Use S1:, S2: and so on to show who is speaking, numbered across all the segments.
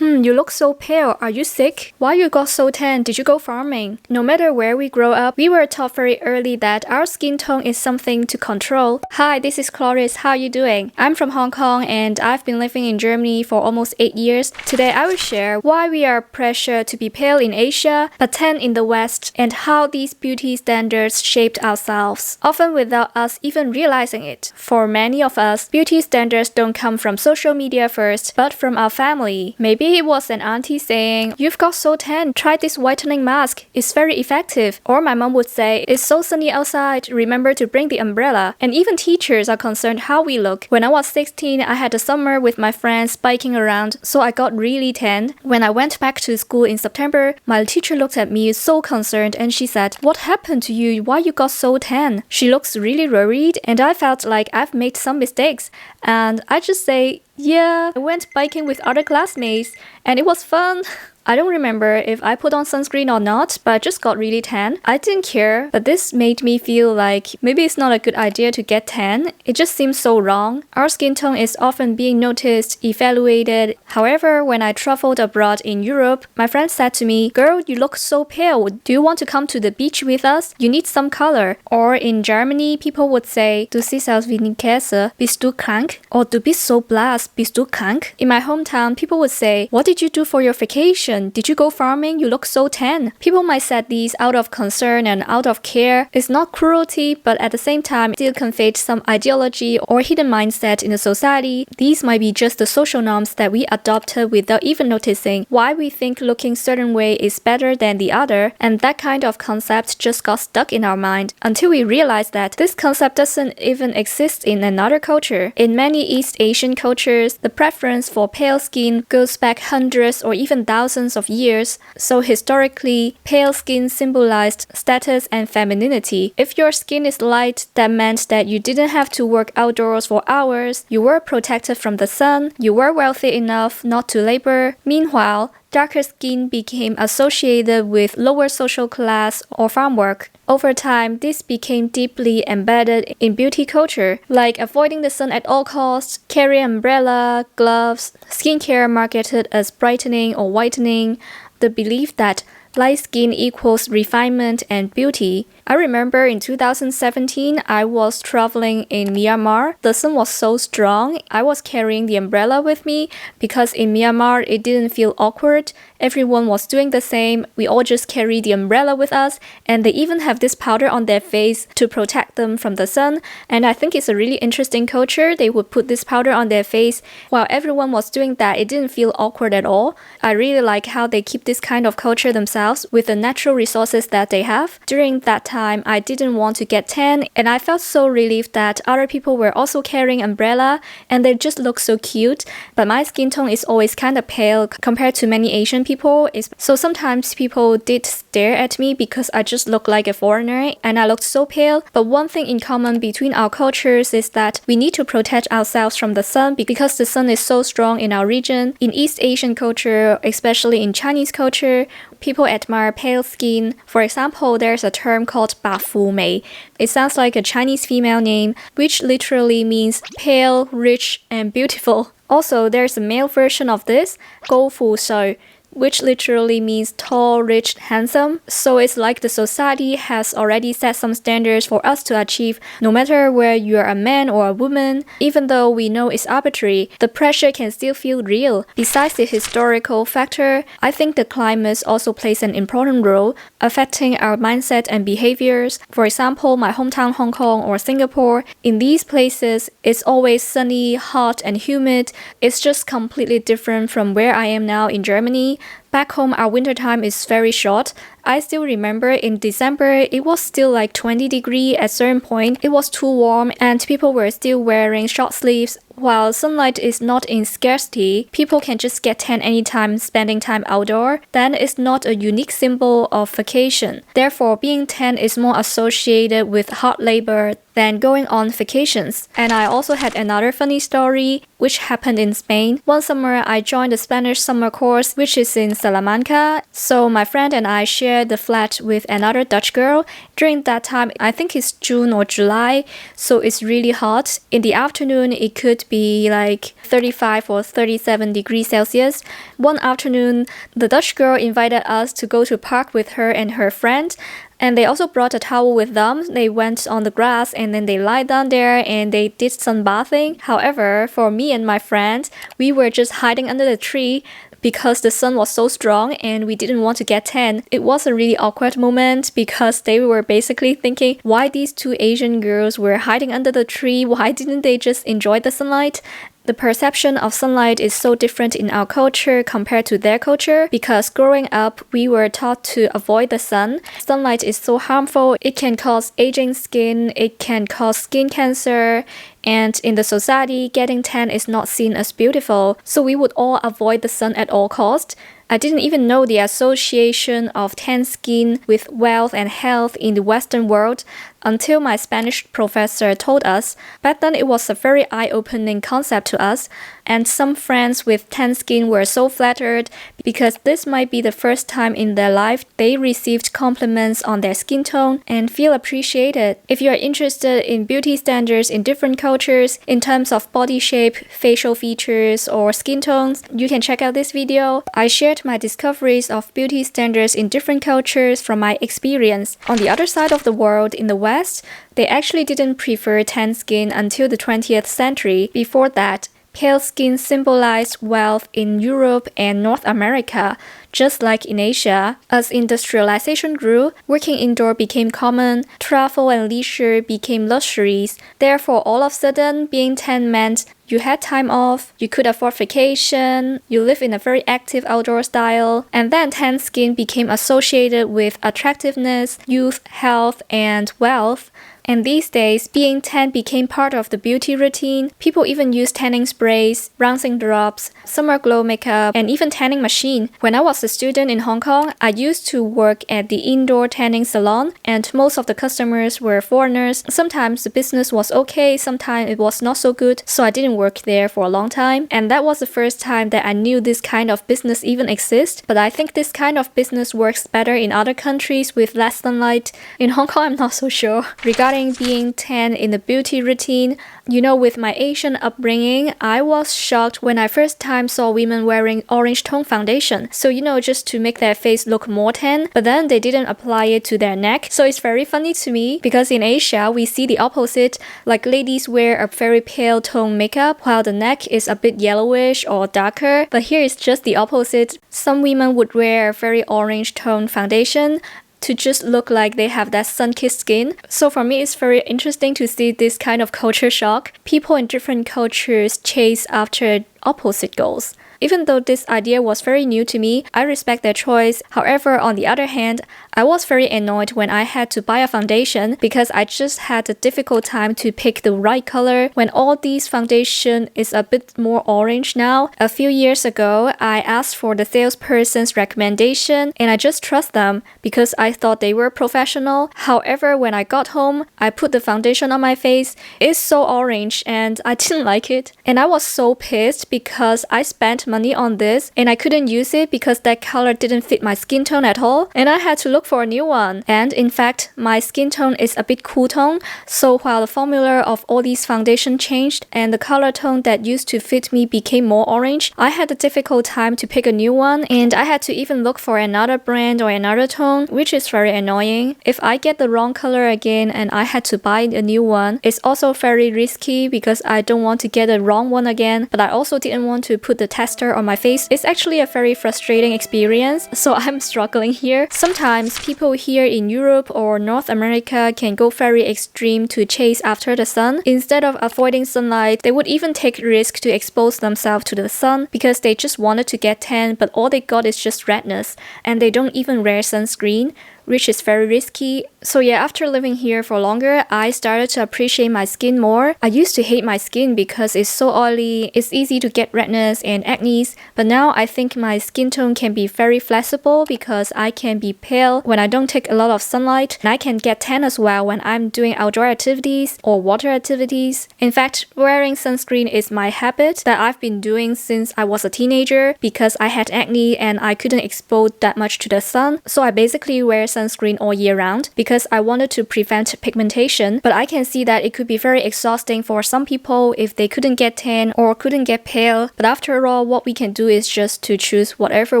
S1: You look so pale. Are you sick? Why you got so tan? Did you go farming? No matter where we grow up, we were taught very early that our skin tone is something to control. Hi, this is Cloris. How are you doing? I'm from Hong Kong and I've been living in Germany for almost 8 years. Today I will share why we are pressured to be pale in Asia, but tan in the West, and how these beauty standards shaped ourselves, often without us even realizing it. For many of us, beauty standards don't come from social media first, but from our family. Maybe it was an auntie saying, "You've got so tan, try this whitening mask, it's very effective." Or my mom would say, "It's so sunny outside, remember to bring the umbrella." And even teachers are concerned how we look. When I was 16, I had a summer with my friends biking around, so I got really tan. When I went back to school in September, my teacher looked at me so concerned and she said, "What happened to you? Why you got so tan?" She looks really worried and I felt like I've made some mistakes. And I just say, yeah, I went biking with other classmates and it was fun. I don't remember if I put on sunscreen or not, but I just got really tan. I didn't care, but this made me feel like maybe it's not a good idea to get tan. It just seems so wrong. Our skin tone is often being noticed, evaluated. However, when I traveled abroad in Europe, my friend said to me, "Girl, you look so pale. Do you want to come to the beach with us? You need some color." Or in Germany, people would say, "Du siehst aus wie eine Käse, bist du krank?" Or "Du bist so blass, bist du krank?" In my hometown, people would say, "What did you do for your vacation? Did you go farming? You look so tan." People might say these out of concern and out of care. It's not cruelty, but at the same time, it still conveyed some ideology or hidden mindset in the society. These might be just the social norms that we adopted without even noticing why we think looking certain way is better than the other, and that kind of concept just got stuck in our mind until we realized that this concept doesn't even exist in another culture. In many East Asian cultures, the preference for pale skin goes back hundreds or even thousands of years, so historically, pale skin symbolized status and femininity. If your skin is light, that meant that you didn't have to work outdoors for hours, you were protected from the sun, you were wealthy enough not to labor. Meanwhile, darker skin became associated with lower social class or farm work. Over time, this became deeply embedded in beauty culture, like avoiding the sun at all costs, carrying umbrella, gloves, skincare marketed as brightening or whitening, the belief that light skin equals refinement and beauty. I remember in 2017, I was traveling in Myanmar. The sun was so strong, I was carrying the umbrella with me because in Myanmar, it didn't feel awkward. Everyone was doing the same. We all just carry the umbrella with us, and they even have this powder on their face to protect them from the sun. And I think it's a really interesting culture. They would put this powder on their face. While everyone was doing that, it didn't feel awkward at all. I really like how they keep this kind of culture themselves with the natural resources that they have. During that time, I didn't want to get tan, and I felt so relieved that other people were also carrying umbrella, and they just look so cute. But my skin tone is always kind of pale compared to many Asian people. So sometimes people did stare at me because I just look like a foreigner and I looked so pale. But one thing in common between our cultures is that we need to protect ourselves from the sun because the sun is so strong in our region. In East Asian culture, especially in Chinese culture, people admire pale skin. For example, there's a term called 白富美. It sounds like a Chinese female name, which literally means pale, rich, and beautiful. Also, there's a male version of this, 高富帅, which literally means tall, rich, handsome. So it's like the society has already set some standards for us to achieve, no matter where you are a man or a woman. Even though we know it's arbitrary, the pressure can still feel real. Besides the historical factor, I think the climate also plays an important role, affecting our mindset and behaviors. For example, my hometown Hong Kong or Singapore, in these places, it's always sunny, hot, and humid. It's just completely different from where I am now in Germany. Back home, our winter time is very short. I still remember in December, it was still like 20 degrees at a certain point. It was too warm and people were still wearing short sleeves. While sunlight is not in scarcity, people can just get tan anytime spending time outdoor, then it's not a unique symbol of vacation. Therefore, being tan is more associated with hard labor than going on vacations. And I also had another funny story, which happened in Spain. One summer, I joined the Spanish summer course, which is in Salamanca. So my friend and I shared the flat with another Dutch girl. During that time, I think it's June or July, so it's really hot. In the afternoon, it could be like 35 or 37 degrees Celsius. One afternoon, the Dutch girl invited us to go to a park with her and her friend. And they also brought a towel with them. They went on the grass and then they lied down there and they did sunbathing. However, for me and my friend, we were just hiding under the tree because the sun was so strong and we didn't want to get tan. It was a really awkward moment because they were basically thinking why these two Asian girls were hiding under the tree. Why didn't they just enjoy the sunlight? The perception of sunlight is so different in our culture compared to their culture because growing up, we were taught to avoid the sun. Sunlight is so harmful. It can cause aging skin, it can cause skin cancer, and in the society, getting tan is not seen as beautiful. So we would all avoid the sun at all costs. I didn't even know the association of tan skin with wealth and health in the Western world until my Spanish professor told us. Back then, it was a very eye-opening concept to us, and some friends with tan skin were so flattered because this might be the first time in their life they received compliments on their skin tone and feel appreciated. If you are interested in beauty standards in different cultures in terms of body shape, facial features, or skin tones, you can check out this video. I shared my discoveries of beauty standards in different cultures from my experience. On the other side of the world, in the West, they actually didn't prefer tan skin until the 20th century. Before that, pale skin symbolized wealth in Europe and North America, just like in Asia. As industrialization grew, working indoor became common, travel and leisure became luxuries. Therefore, all of a sudden, being tan meant you had time off, you could afford vacation, you live in a very active outdoor style, and then tan skin became associated with attractiveness, youth, health, and wealth. And these days, being tan became part of the beauty routine. People even use tanning sprays, bronzing drops, summer glow makeup, and even tanning machine. When I was a student in Hong Kong, I used to work at the indoor tanning salon, and most of the customers were foreigners. Sometimes the business was okay, sometimes it was not so good, so I didn't work there for a long time. And that was the first time that I knew this kind of business even exists. But I think this kind of business works better in other countries with less sunlight. In Hong Kong, I'm not so sure. Regarding being tan in the beauty routine, with my Asian upbringing, I was shocked when I first time saw women wearing orange tone foundation. So, just to make their face look more tan, but then they didn't apply it to their neck. So it's very funny to me because in Asia, we see the opposite, like ladies wear a very pale tone makeup while the neck is a bit yellowish or darker. But here it's just the opposite. Some women would wear a very orange tone foundation to just look like they have that sun-kissed skin. So for me, it's very interesting to see this kind of culture shock. People in different cultures chase after opposite goals. Even though this idea was very new to me, I respect their choice. However, on the other hand, I was very annoyed when I had to buy a foundation because I just had a difficult time to pick the right color when all these foundation is a bit more orange now. A few years ago, I asked for the salesperson's recommendation and I just trust them because I thought they were professional. However, when I got home, I put the foundation on my face. It's so orange and I didn't like it. And I was so pissed because I spent money on this and I couldn't use it because that color didn't fit my skin tone at all and I had to look for a new one. And in fact, my skin tone is a bit cool tone, so while the formula of all these foundation changed and the color tone that used to fit me became more orange, I had a difficult time to pick a new one and I had to even look for another brand or another tone, which is very annoying. If I get the wrong color again and I had to buy a new one, it's also very risky because I don't want to get the wrong one again, but I also didn't want to put the tester on my face. It's actually a very frustrating experience, so I'm struggling here. Sometimes people here in Europe or North America can go very extreme to chase after the sun. Instead of avoiding sunlight, they would even take risk to expose themselves to the sun because they just wanted to get tan, but all they got is just redness, and they don't even wear sunscreen, which is very risky. So yeah, after living here for longer, I started to appreciate my skin more. I used to hate my skin because it's so oily, it's easy to get redness and acne, but now I think my skin tone can be very flexible because I can be pale when I don't take a lot of sunlight, and I can get tan as well when I'm doing outdoor activities or water activities. In fact, wearing sunscreen is my habit that I've been doing since I was a teenager because I had acne and I couldn't expose that much to the sun. So I basically wear sunscreen sunscreen all year round because I wanted to prevent pigmentation, but I can see that it could be very exhausting for some people if they couldn't get tan or couldn't get pale. But after all, what we can do is just to choose whatever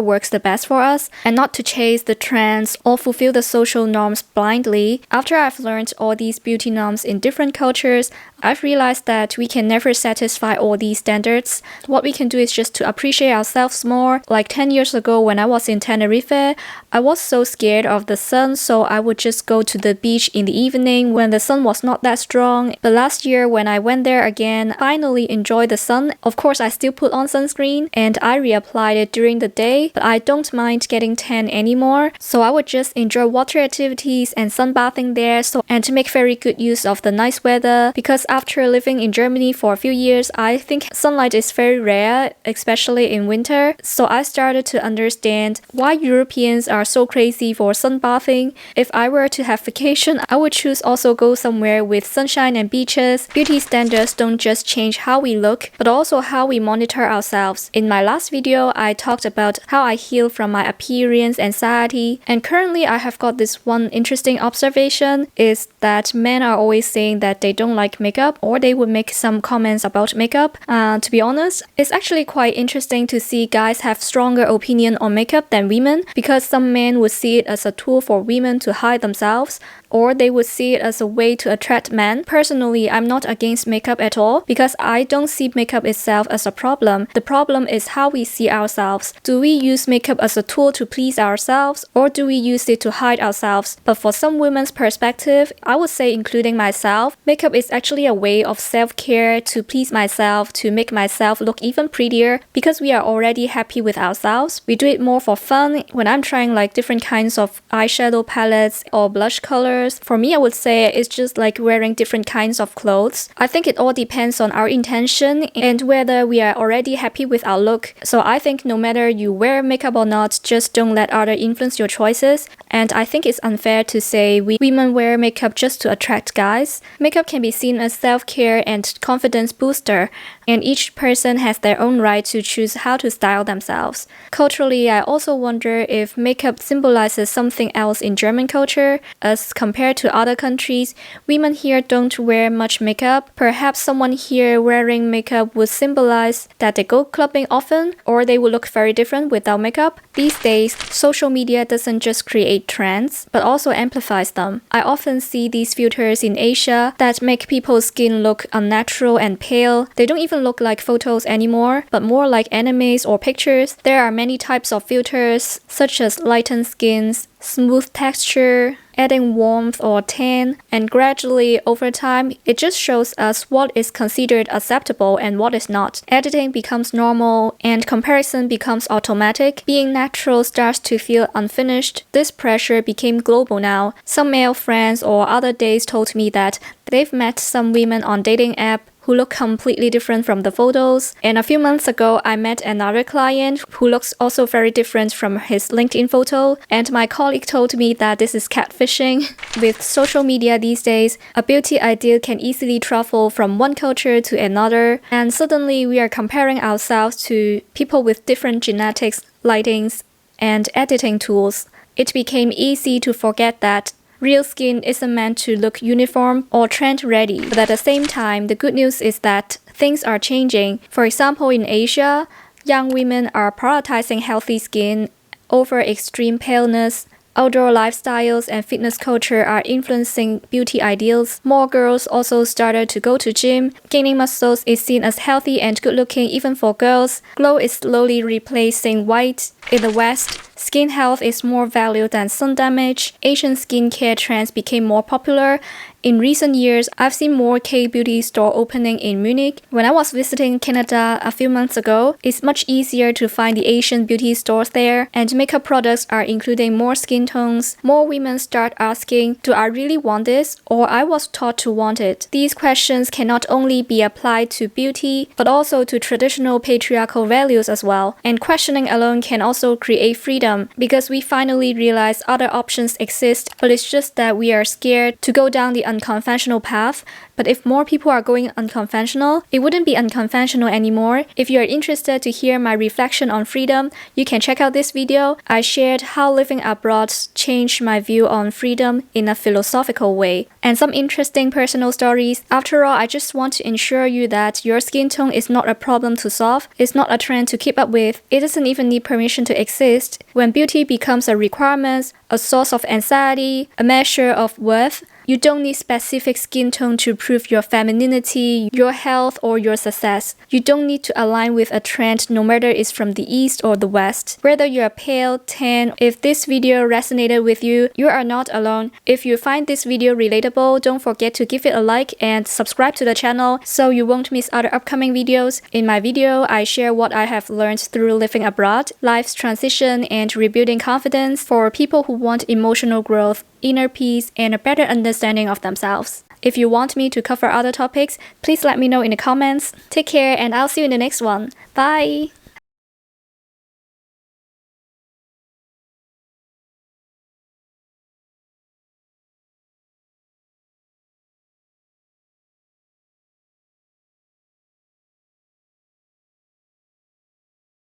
S1: works the best for us and not to chase the trends or fulfill the social norms blindly. After I've learned all these beauty norms in different cultures, I've realized that we can never satisfy all these standards. What we can do is just to appreciate ourselves more. Like 10 years ago when I was in Tenerife, I was so scared of the sun, so I would just go to the beach in the evening when the sun was not that strong. But last year when I went there again, I finally enjoyed the sun. Of course, I still put on sunscreen and I reapplied it during the day, but I don't mind getting tan anymore. So I would just enjoy water activities and sunbathing there, and to make very good use of the nice weather, because after living in Germany for a few years, I think sunlight is very rare, especially in winter. So I started to understand why Europeans are so crazy for sunbathing. If I were to have vacation, I would choose also go somewhere with sunshine and beaches. Beauty standards don't just change how we look, but also how we monitor ourselves. In my last video, I talked about how I heal from my appearance anxiety, and currently I have got this one interesting observation is that men are always saying that they don't like makeup, or they would make some comments about makeup. To be honest, it's actually quite interesting to see guys have stronger opinion on makeup than women, because some men would see it as a tool for women to hide themselves, or they would see it as a way to attract men. Personally, I'm not against makeup at all because I don't see makeup itself as a problem. The problem is how we see ourselves. Do we use makeup as a tool to please ourselves, or do we use it to hide ourselves? But for some women's perspective, I would say including myself, makeup is actually a way of self-care to please myself, to make myself look even prettier because we are already happy with ourselves. We do it more for fun. When I'm trying like different kinds of eyeshadow palettes or blush colors, for me, I would say it's just like wearing different kinds of clothes. I think it all depends on our intention and whether we are already happy with our look. So I think no matter you wear makeup or not, just don't let others influence your choices. And I think it's unfair to say women wear makeup just to attract guys. Makeup can be seen as self-care and confidence booster, and each person has their own right to choose how to style themselves. Culturally, I also wonder if makeup symbolizes something else in German culture. As compared to other countries, women here don't wear much makeup. Perhaps someone here wearing makeup would symbolize that they go clubbing often, or they would look very different without makeup. These days, social media doesn't just create trends, but also amplifies them. I often see these filters in Asia that make people's skin look unnatural and pale. They don't even look like photos anymore, but more like animes or pictures. There are many types of filters, such as lightened skins, smooth texture, adding warmth or tan, and gradually over time, it just shows us what is considered acceptable and what is not. Editing becomes normal and comparison becomes automatic. Being natural starts to feel unfinished. This pressure became global now. Some male friends or other dates told me that they've met some women on dating app who look completely different from the photos. And a few months ago, I met another client who looks also very different from his LinkedIn photo, and my colleague told me that this is catfishing. With social media these days, a beauty ideal can easily travel from one culture to another, and suddenly we are comparing ourselves to people with different genetics, lightings, and editing tools. It became easy to forget that real skin isn't meant to look uniform or trend-ready, but at the same time, the good news is that things are changing. For example, in Asia, young women are prioritizing healthy skin over extreme paleness. Outdoor lifestyles and fitness culture are influencing beauty ideals. More girls also started to go to gym. Gaining muscles is seen as healthy and good-looking even for girls. Glow is slowly replacing white. In the West, skin health is more valued than sun damage. Asian skincare trends became more popular. In recent years, I've seen more K-beauty store opening in Munich. When I was visiting Canada a few months ago, it's much easier to find the Asian beauty stores there, and makeup products are including more skin tones. More women start asking, do I really want this, or I was taught to want it? These questions can not only be applied to beauty, but also to traditional patriarchal values as well. And questioning alone can also create freedom, because we finally realize other options exist, but it's just that we are scared to go down the unconventional path. But if more people are going unconventional, it wouldn't be unconventional anymore. If you are interested to hear my reflection on freedom, you can check out this video. I shared how living abroad changed my view on freedom in a philosophical way, and some interesting personal stories. After all, I just want to ensure you that your skin tone is not a problem to solve, it's not a trend to keep up with, it doesn't even need permission to exist. When beauty becomes a requirement, a source of anxiety, a measure of worth, you don't need specific skin tone to prove your femininity, your health, or your success. You don't need to align with a trend no matter it's from the East or the West. Whether you're pale, tan, if this video resonated with you, you are not alone. If you find this video relatable, don't forget to give it a like and subscribe to the channel so you won't miss other upcoming videos. In my video, I share what I have learned through living abroad, life's transition, and rebuilding confidence for people who want emotional growth, inner peace, and a better understanding of themselves. If you want me to cover other topics, please let me know in the comments. Take care, and I'll see you in the next one. Bye!